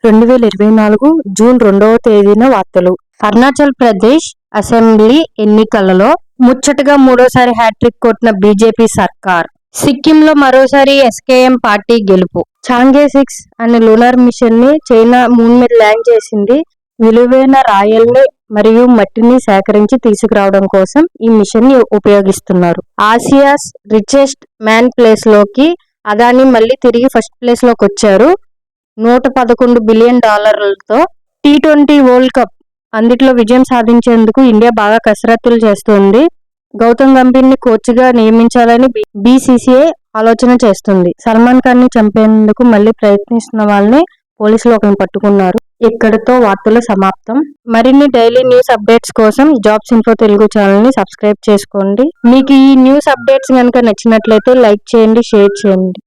2024 June 2వ తేదీన వార్తలు. అరుణాచల్ ప్రదేశ్ అసెంబ్లీ ఎన్నికలలో ముచ్చటగా మూడోసారి హ్యాట్రిక్ కొట్టిన బీజేపీ సర్కార్. సిక్కింలో మరోసారి ఎస్కేఎం పార్టీ గెలుపు. చాంగే 6 అనే లూనార్ మిషన్ ని చైనా మూన్ మీద ల్యాండ్ చేసింది. విలువైన రాయల్ని మరియు మట్టిని సేకరించి తీసుకురావడం కోసం ఈ మిషన్ ని ఉపయోగిస్తున్నారు. ఆసియాస్ రిచెస్ట్ మ్యాన్ ప్లేస్ లోకి అదానీ మళ్లీ తిరిగి ఫస్ట్ ప్లేస్ లోకి వచ్చారు. $111 బిలియన్ T20 వరల్డ్ కప్ అందుట్లో విజయం సాధించేందుకు ఇండియా బాగా కసరత్తులు చేస్తోంది. గౌతమ్ గంభీర్ ని కోచ్ గా నియమించాలని బీసీసీఐ ఆలోచన చేస్తుంది. సల్మాన్ ఖాన్ ని చంపేందుకు మళ్లీ ప్రయత్నిస్తున్న వాళ్ళని పోలీసులు ఒకరిని పట్టుకున్నారు. ఇక్కడితో వార్తలు సమాప్తం. మరిన్ని డైలీ న్యూస్ అప్డేట్స్ కోసం జాబ్స్ ఇన్ఫో తెలుగు ఛానల్ ని సబ్స్క్రైబ్ చేసుకోండి. మీకు ఈ న్యూస్ అప్డేట్స్ కనుక నచ్చినట్లయితే లైక్ చేయండి, షేర్ చేయండి.